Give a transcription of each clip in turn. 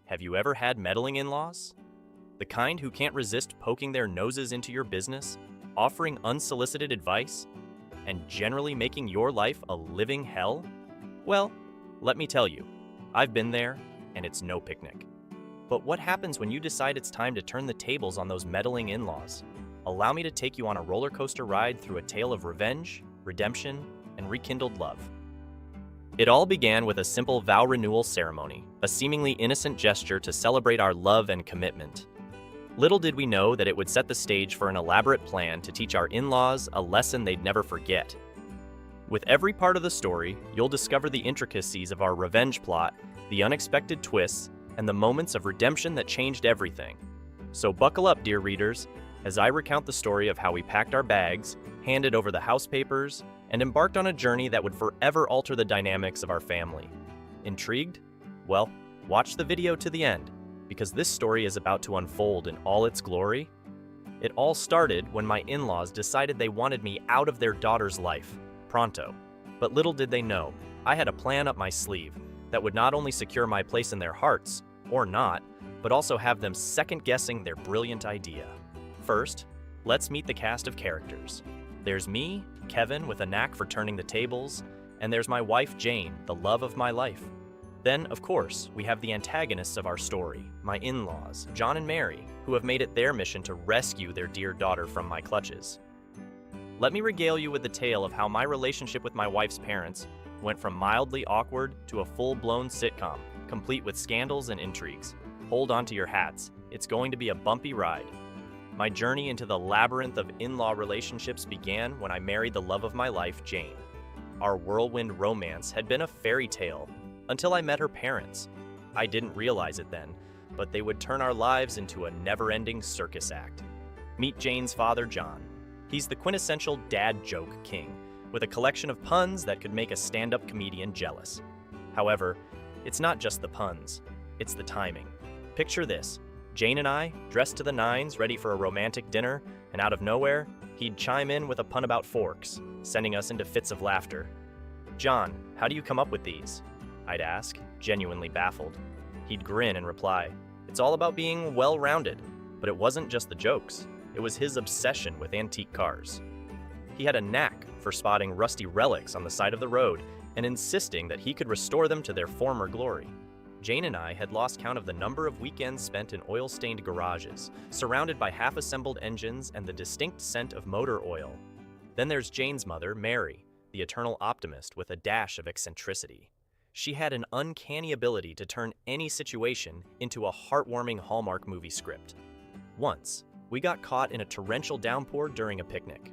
Have you ever had meddling in-laws? The kind who can't resist poking their noses into your business, offering unsolicited advice, and generally making your life a living hell? Well, let me tell you, I've been there, and it's no picnic. But what happens when you decide it's time to turn the tables on those meddling in-laws? Allow me to take you on a roller coaster ride through a tale of revenge, redemption, and rekindled love. It all began with a simple vow renewal ceremony, a seemingly innocent gesture to celebrate our love and commitment. Little did we know that it would set the stage for an elaborate plan to teach our in-laws a lesson they'd never forget. With every part of the story, you'll discover the intricacies of our revenge plot, the unexpected twists, and the moments of redemption that changed everything. So buckle up, dear readers, as I recount the story of how we packed our bags, handed over the house papers, and embarked on a journey that would forever alter the dynamics of our family. Intrigued? Well, watch the video to the end, because this story is about to unfold in all its glory. It all started when my in-laws decided they wanted me out of their daughter's life, pronto. But little did they know, I had a plan up my sleeve that would not only secure my place in their hearts, or not, but also have them second-guessing their brilliant idea. First, let's meet the cast of characters. There's me, Kevin, with a knack for turning the tables, and there's my wife, Jane, the love of my life. Then, of course, we have the antagonists of our story, my in-laws, John and Mary, who have made it their mission to rescue their dear daughter from my clutches. Let me regale you with the tale of how my relationship with my wife's parents went from mildly awkward to a full-blown sitcom, complete with scandals and intrigues. Hold on to your hats, it's going to be a bumpy ride. My journey into the labyrinth of in-law relationships began when I married the love of my life, Jane. Our whirlwind romance had been a fairy tale until I met her parents. I didn't realize it then, but they would turn our lives into a never-ending circus act. Meet Jane's father, John. He's the quintessential dad joke king, with a collection of puns that could make a stand-up comedian jealous. However, it's not just the puns, it's the timing. Picture this. Jane and I, dressed to the nines, ready for a romantic dinner, and out of nowhere, he'd chime in with a pun about forks, sending us into fits of laughter. "John, how do you come up with these?" I'd ask, genuinely baffled. He'd grin and reply, "It's all about being well-rounded." But it wasn't just the jokes, it was his obsession with antique cars. He had a knack for spotting rusty relics on the side of the road and insisting that he could restore them to their former glory. Jane and I had lost count of the number of weekends spent in oil-stained garages, surrounded by half-assembled engines and the distinct scent of motor oil. Then there's Jane's mother, Mary, the eternal optimist with a dash of eccentricity. She had an uncanny ability to turn any situation into a heartwarming Hallmark movie script. Once, we got caught in a torrential downpour during a picnic.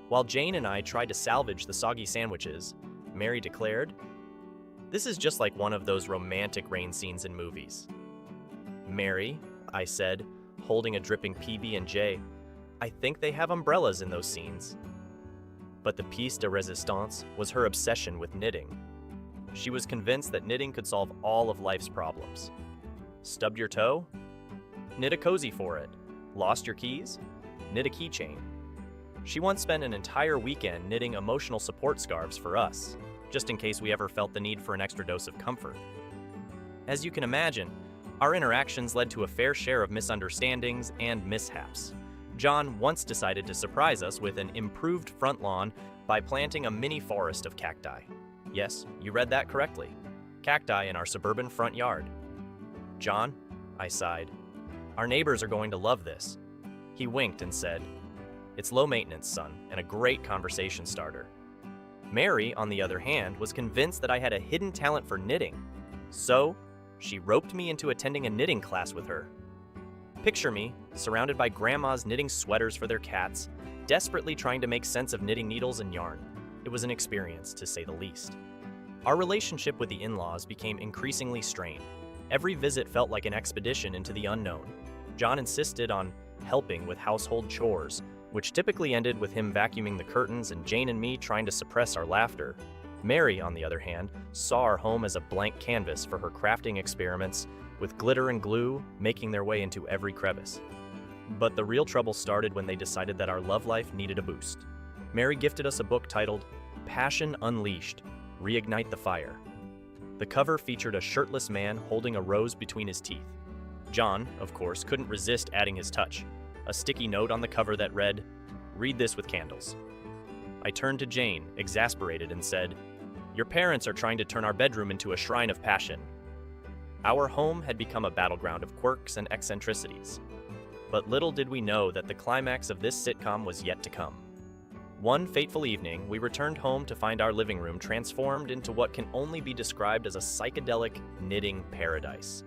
While Jane and I tried to salvage the soggy sandwiches, Mary declared, "This is just like one of those romantic rain scenes in movies." "Mary," I said, holding a dripping PB&J, "I think they have umbrellas in those scenes." But the piece de resistance was her obsession with knitting. She was convinced that knitting could solve all of life's problems. Stubbed your toe? Knit a cozy for it. Lost your keys? Knit a keychain. She once spent an entire weekend knitting emotional support scarves for us, just in case we ever felt the need for an extra dose of comfort. As you can imagine, our interactions led to a fair share of misunderstandings and mishaps. John once decided to surprise us with an improved front lawn by planting a mini forest of cacti. Yes, you read that correctly. Cacti in our suburban front yard. "John," I sighed, "our neighbors are going to love this." He winked and said, "It's low maintenance, son, and a great conversation starter." Mary, on the other hand, was convinced that I had a hidden talent for knitting. So, she roped me into attending a knitting class with her. Picture me, surrounded by grandmas knitting sweaters for their cats, desperately trying to make sense of knitting needles and yarn. It was an experience, to say the least. Our relationship with the in-laws became increasingly strained. Every visit felt like an expedition into the unknown. John insisted on helping with household chores, which typically ended with him vacuuming the curtains and Jane and me trying to suppress our laughter. Mary, on the other hand, saw our home as a blank canvas for her crafting experiments, with glitter and glue making their way into every crevice. But the real trouble started when they decided that our love life needed a boost. Mary gifted us a book titled Passion Unleashed: Reignite the Fire. The cover featured a shirtless man holding a rose between his teeth. John, of course, couldn't resist adding his touch. A sticky note on the cover that read, "Read this with candles." I turned to Jane, exasperated, and said, "Your parents are trying to turn our bedroom into a shrine of passion." Our home had become a battleground of quirks and eccentricities. But little did we know that the climax of this sitcom was yet to come. One fateful evening, we returned home to find our living room transformed into what can only be described as a psychedelic knitting paradise.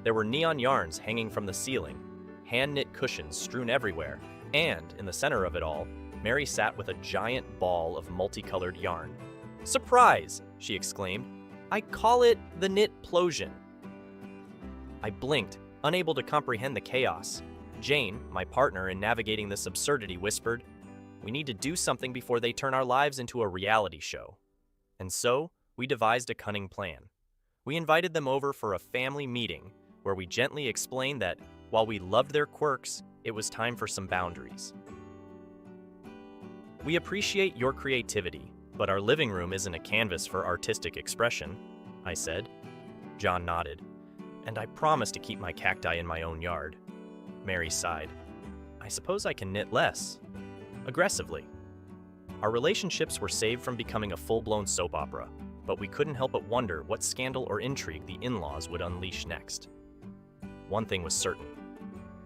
There were neon yarns hanging from the ceiling, hand-knit cushions strewn everywhere, and, in the center of it all, Mary sat with a giant ball of multicolored yarn. "Surprise!" she exclaimed. "I call it the Knitplosion." I blinked, unable to comprehend the chaos. Jane, my partner in navigating this absurdity, whispered, "We need to do something before they turn our lives into a reality show." And so, we devised a cunning plan. We invited them over for a family meeting, where we gently explained that, while we loved their quirks, it was time for some boundaries. "We appreciate your creativity, but our living room isn't a canvas for artistic expression," I said. John nodded. "And I promise to keep my cacti in my own yard." Mary sighed. "I suppose I can knit less." Aggressively. Our relationships were saved from becoming a full-blown soap opera, but we couldn't help but wonder what scandal or intrigue the in-laws would unleash next. One thing was certain.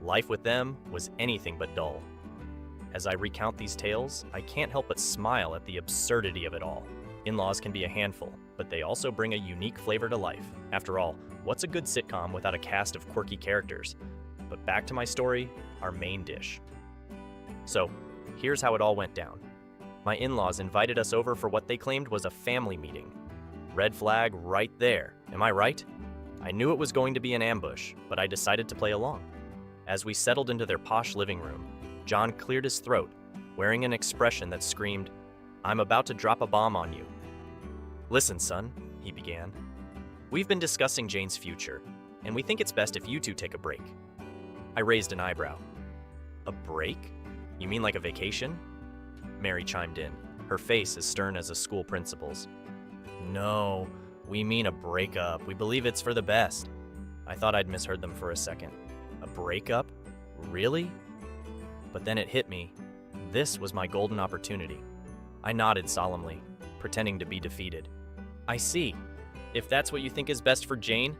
Life with them was anything but dull. As I recount these tales, I can't help but smile at the absurdity of it all. In-laws can be a handful, but they also bring a unique flavor to life. After all, what's a good sitcom without a cast of quirky characters? But back to my story, our main dish. So, here's how it all went down. My in-laws invited us over for what they claimed was a family meeting. Red flag right there, am I right? I knew it was going to be an ambush, but I decided to play along. As we settled into their posh living room, John cleared his throat, wearing an expression that screamed, "I'm about to drop a bomb on you." "Listen, son," he began. "We've been discussing Jane's future, and we think it's best if you two take a break." I raised an eyebrow. "A break? You mean like a vacation?" Mary chimed in, her face as stern as a school principal's. "No, we mean a breakup. We believe it's for the best." I thought I'd misheard them for a second. A breakup? Really? But then it hit me. This was my golden opportunity. I nodded solemnly, pretending to be defeated. "I see. If that's what you think is best for Jane."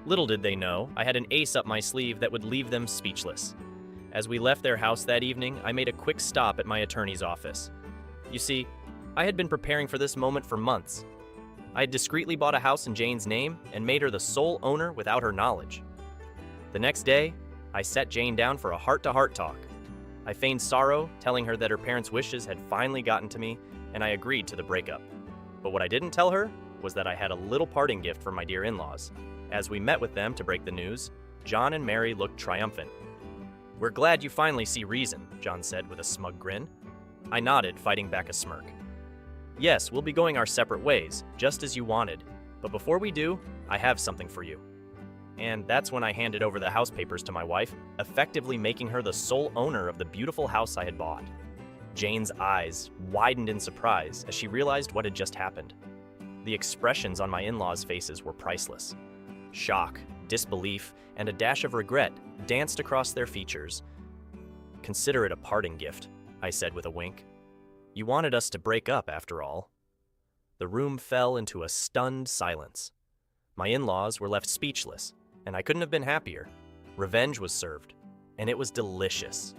Little did they know, I had an ace up my sleeve that would leave them speechless. As we left their house that evening, I made a quick stop at my attorney's office. You see, I had been preparing for this moment for months. I had discreetly bought a house in Jane's name and made her the sole owner without her knowledge. The next day, I sat Jane down for a heart-to-heart talk. I feigned sorrow, telling her that her parents' wishes had finally gotten to me, and I agreed to the breakup. But what I didn't tell her was that I had a little parting gift for my dear in-laws. As we met with them to break the news, John and Mary looked triumphant. "We're glad you finally see reason," John said with a smug grin. I nodded, fighting back a smirk. "Yes, we'll be going our separate ways, just as you wanted. But before we do, I have something for you." And that's when I handed over the house papers to my wife, effectively making her the sole owner of the beautiful house I had bought. Jane's eyes widened in surprise as she realized what had just happened. The expressions on my in-laws' faces were priceless. Shock, disbelief, and a dash of regret danced across their features. "Consider it a parting gift," I said with a wink. "You wanted us to break up, after all." The room fell into a stunned silence. My in-laws were left speechless, and I couldn't have been happier. Revenge was served, and it was delicious.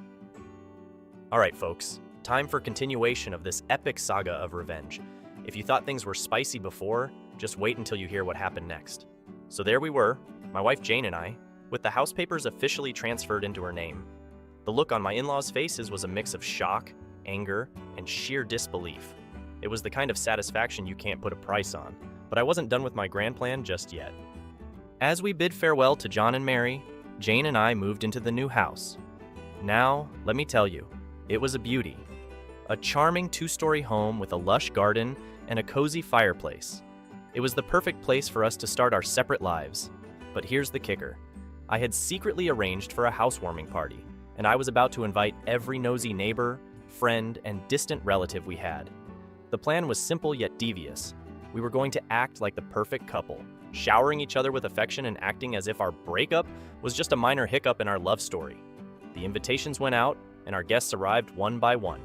All right, folks, time for continuation of this epic saga of revenge. If you thought things were spicy before, just wait until you hear what happened next. So there we were, my wife Jane and I, with the house papers officially transferred into her name. The look on my in-laws' faces was a mix of shock, anger, and sheer disbelief. It was the kind of satisfaction you can't put a price on, but I wasn't done with my grand plan just yet. As we bid farewell to John and Mary, Jane and I moved into the new house. Now, let me tell you, it was a beauty. A charming two-story home with a lush garden and a cozy fireplace. It was the perfect place for us to start our separate lives. But here's the kicker. I had secretly arranged for a housewarming party, and I was about to invite every nosy neighbor, friend, and distant relative we had. The plan was simple yet devious. We were going to act like the perfect couple, showering each other with affection and acting as if our breakup was just a minor hiccup in our love story. The invitations went out, and our guests arrived one by one.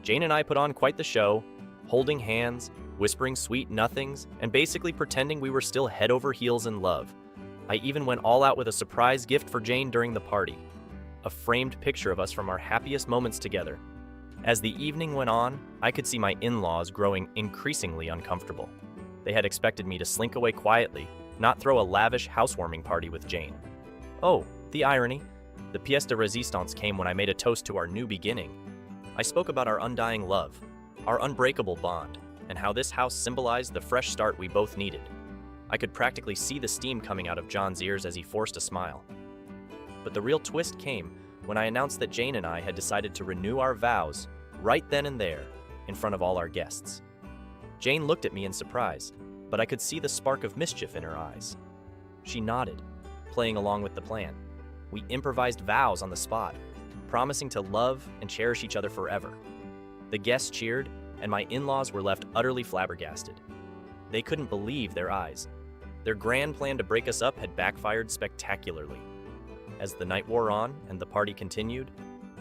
Jane and I put on quite the show, holding hands, whispering sweet nothings, and basically pretending we were still head over heels in love. I even went all out with a surprise gift for Jane during the party, a framed picture of us from our happiest moments together. As the evening went on, I could see my in-laws growing increasingly uncomfortable. They had expected me to slink away quietly, not throw a lavish housewarming party with Jane. Oh, the irony. The pièce de résistance came when I made a toast to our new beginning. I spoke about our undying love, our unbreakable bond, and how this house symbolized the fresh start we both needed. I could practically see the steam coming out of John's ears as he forced a smile. But the real twist came when I announced that Jane and I had decided to renew our vows right then and there, in front of all our guests. Jane looked at me in surprise, but I could see the spark of mischief in her eyes. She nodded, playing along with the plan. We improvised vows on the spot, promising to love and cherish each other forever. The guests cheered, and my in-laws were left utterly flabbergasted. They couldn't believe their eyes. Their grand plan to break us up had backfired spectacularly. As the night wore on and the party continued,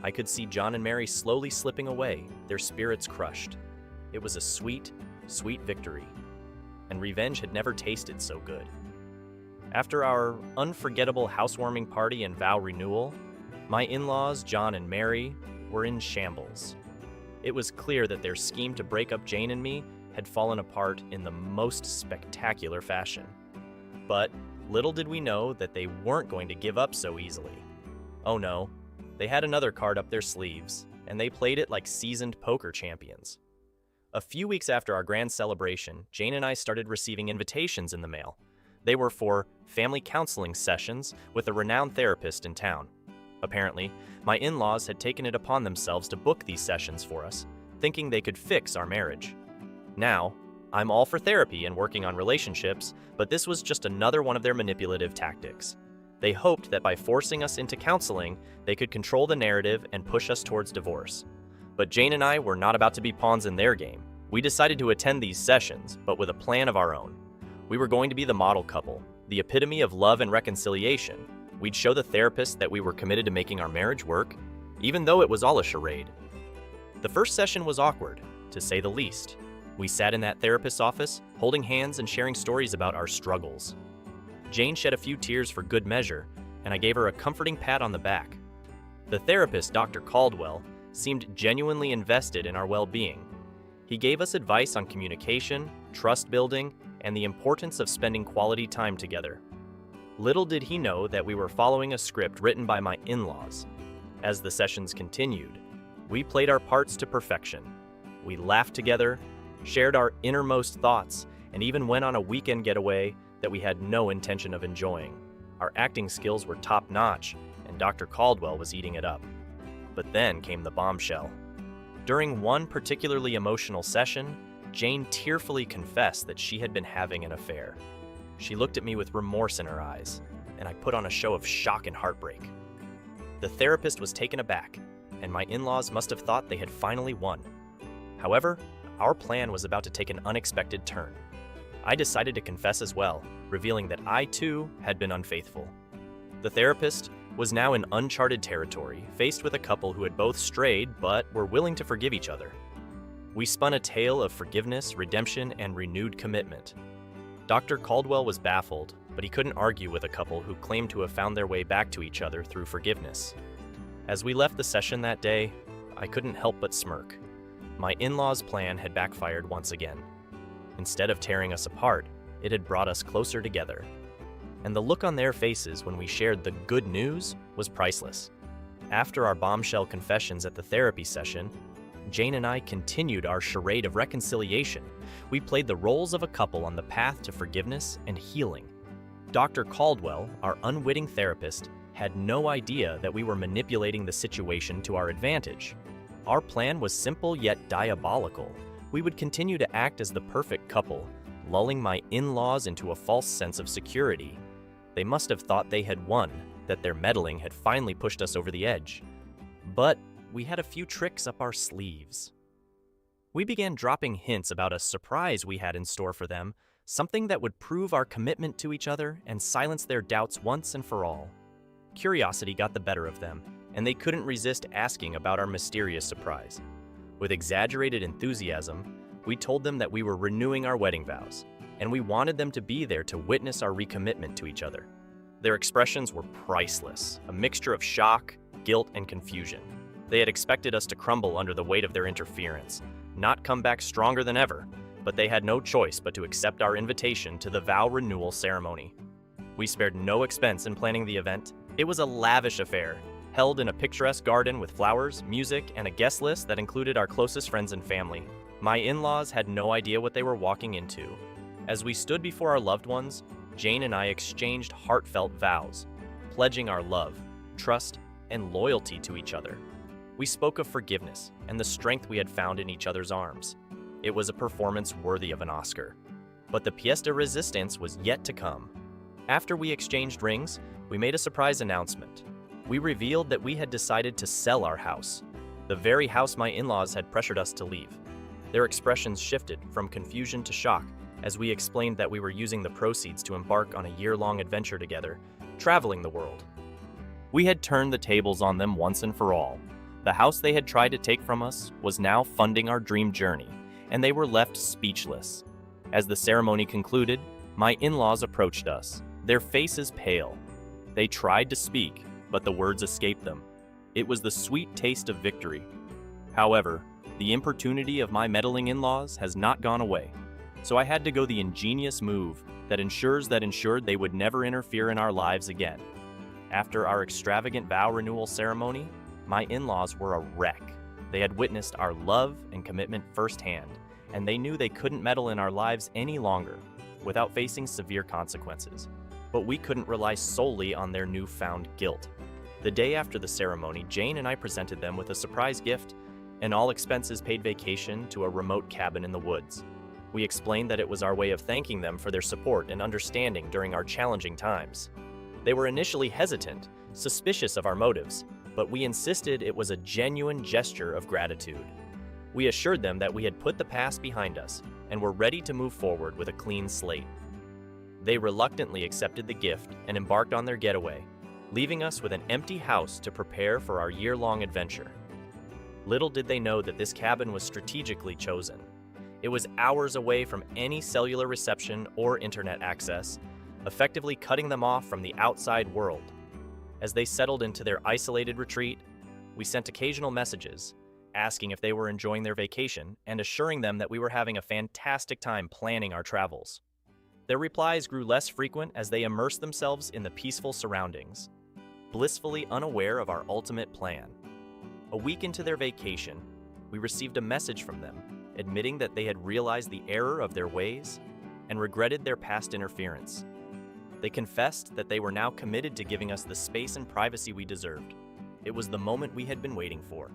I could see John and Mary slowly slipping away, their spirits crushed. It was a sweet, sweet victory, and revenge had never tasted so good. After our unforgettable housewarming party and vow renewal, my in-laws, John and Mary, were in shambles. It was clear that their scheme to break up Jane and me had fallen apart in the most spectacular fashion. But little did we know that they weren't going to give up so easily. Oh no, they had another card up their sleeves, and they played it like seasoned poker champions. A few weeks after our grand celebration, Jane and I started receiving invitations in the mail. They were for family counseling sessions with a renowned therapist in town. Apparently, my in-laws had taken it upon themselves to book these sessions for us, thinking they could fix our marriage. Now, I'm all for therapy and working on relationships, but this was just another one of their manipulative tactics. They hoped that by forcing us into counseling, they could control the narrative and push us towards divorce. But Jane and I were not about to be pawns in their game. We decided to attend these sessions, but with a plan of our own. We were going to be the model couple, the epitome of love and reconciliation. We'd show the therapist that we were committed to making our marriage work, even though it was all a charade. The first session was awkward, to say the least. We sat in that therapist's office, holding hands and sharing stories about our struggles. Jane shed a few tears for good measure, and I gave her a comforting pat on the back. The therapist, Dr. Caldwell, seemed genuinely invested in our well-being. He gave us advice on communication, trust building, and the importance of spending quality time together. Little did he know that we were following a script written by my in-laws. As the sessions continued, we played our parts to perfection. We laughed together, shared our innermost thoughts, and even went on a weekend getaway that we had no intention of enjoying. Our acting skills were top-notch, and Dr. Caldwell was eating it up. But then came the bombshell. During one particularly emotional session, Jane tearfully confessed that she had been having an affair. She looked at me with remorse in her eyes, and I put on a show of shock and heartbreak. The therapist was taken aback, and my in-laws must have thought they had finally won. However, our plan was about to take an unexpected turn. I decided to confess as well, revealing that I too had been unfaithful. The therapist was now in uncharted territory, faced with a couple who had both strayed but were willing to forgive each other. We spun a tale of forgiveness, redemption, and renewed commitment. Dr. Caldwell was baffled, but he couldn't argue with a couple who claimed to have found their way back to each other through forgiveness. As we left the session that day, I couldn't help but smirk. My in-laws' plan had backfired once again. Instead of tearing us apart, it had brought us closer together. And the look on their faces when we shared the good news was priceless. After our bombshell confessions at the therapy session, Jane and I continued our charade of reconciliation. We played the roles of a couple on the path to forgiveness and healing. Dr. Caldwell, our unwitting therapist, had no idea that we were manipulating the situation to our advantage. Our plan was simple yet diabolical. We would continue to act as the perfect couple, lulling my in-laws into a false sense of security. They must have thought they had won, that their meddling had finally pushed us over the edge. But we had a few tricks up our sleeves. We began dropping hints about a surprise we had in store for them, something that would prove our commitment to each other and silence their doubts once and for all. Curiosity got the better of them, and they couldn't resist asking about our mysterious surprise. With exaggerated enthusiasm, we told them that we were renewing our wedding vows, and we wanted them to be there to witness our recommitment to each other. Their expressions were priceless, a mixture of shock, guilt, and confusion. They had expected us to crumble under the weight of their interference, not come back stronger than ever, but they had no choice but to accept our invitation to the vow renewal ceremony. We spared no expense in planning the event. It was a lavish affair, held in a picturesque garden with flowers, music, and a guest list that included our closest friends and family. My in-laws had no idea what they were walking into. As we stood before our loved ones, Jane and I exchanged heartfelt vows, pledging our love, trust, and loyalty to each other. We spoke of forgiveness and the strength we had found in each other's arms. It was a performance worthy of an Oscar. But the pièce de résistance was yet to come. After we exchanged rings, we made a surprise announcement. We revealed that we had decided to sell our house, the very house my in-laws had pressured us to leave. Their expressions shifted from confusion to shock as we explained that we were using the proceeds to embark on a year-long adventure together, traveling the world. We had turned the tables on them once and for all. The house they had tried to take from us was now funding our dream journey, and they were left speechless. As the ceremony concluded, my in-laws approached us, their faces pale. They tried to speak, but the words escaped them. It was the sweet taste of victory. However, the importunity of my meddling in-laws has not gone away, so I had to go the ingenious move that ensured they would never interfere in our lives again. After our extravagant vow renewal ceremony, my in-laws were a wreck. They had witnessed our love and commitment firsthand, and they knew they couldn't meddle in our lives any longer without facing severe consequences. But we couldn't rely solely on their newfound guilt. The day after the ceremony, Jane and I presented them with a surprise gift, an all-expenses-paid vacation to a remote cabin in the woods. We explained that it was our way of thanking them for their support and understanding during our challenging times. They were initially hesitant, suspicious of our motives, but we insisted it was a genuine gesture of gratitude. We assured them that we had put the past behind us and were ready to move forward with a clean slate. They reluctantly accepted the gift and embarked on their getaway, leaving us with an empty house to prepare for our year-long adventure. Little did they know that this cabin was strategically chosen. It was hours away from any cellular reception or internet access, effectively cutting them off from the outside world. As they settled into their isolated retreat, we sent occasional messages, asking if they were enjoying their vacation and assuring them that we were having a fantastic time planning our travels. Their replies grew less frequent as they immersed themselves in the peaceful surroundings, blissfully unaware of our ultimate plan. A week into their vacation, we received a message from them, admitting that they had realized the error of their ways and regretted their past interference. They confessed that they were now committed to giving us the space and privacy we deserved. It was the moment we had been waiting for.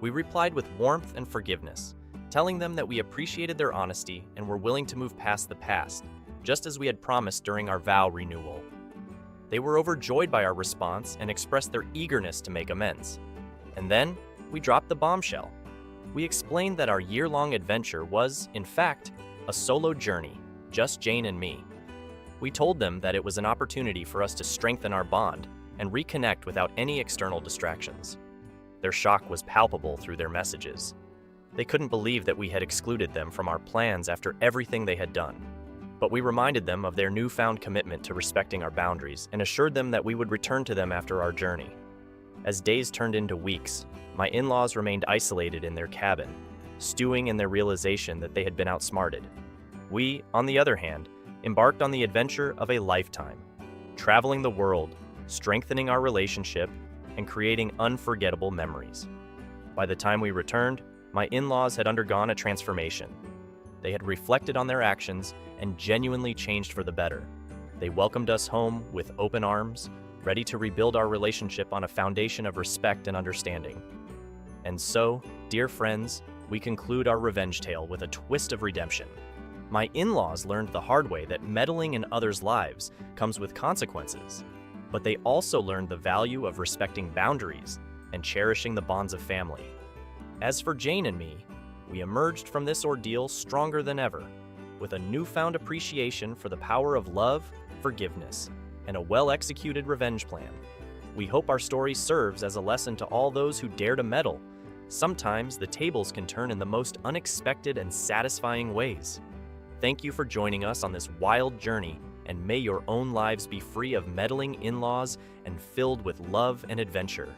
We replied with warmth and forgiveness, telling them that we appreciated their honesty and were willing to move past the past, just as we had promised during our vow renewal. They were overjoyed by our response and expressed their eagerness to make amends. And then, we dropped the bombshell. We explained that our year-long adventure was, in fact, a solo journey, just Jane and me. We told them that it was an opportunity for us to strengthen our bond and reconnect without any external distractions. Their shock was palpable through their messages. They couldn't believe that we had excluded them from our plans after everything they had done. But we reminded them of their newfound commitment to respecting our boundaries and assured them that we would return to them after our journey. As days turned into weeks, my in-laws remained isolated in their cabin, stewing in their realization that they had been outsmarted. We, on the other hand, embarked on the adventure of a lifetime, traveling the world, strengthening our relationship, and creating unforgettable memories. By the time we returned, my in-laws had undergone a transformation. They had reflected on their actions and genuinely changed for the better. They welcomed us home with open arms, ready to rebuild our relationship on a foundation of respect and understanding. And so, dear friends, we conclude our revenge tale with a twist of redemption. My in-laws learned the hard way that meddling in others' lives comes with consequences, but they also learned the value of respecting boundaries and cherishing the bonds of family. As for Jane and me, We emerged from this ordeal stronger than ever, with a newfound appreciation for the power of love, forgiveness, and a well-executed revenge plan. We hope our story serves as a lesson to all those who dare to meddle. Sometimes the tables can turn in the most unexpected and satisfying ways. Thank you for joining us on this wild journey, and may your own lives be free of meddling in-laws and filled with love and adventure.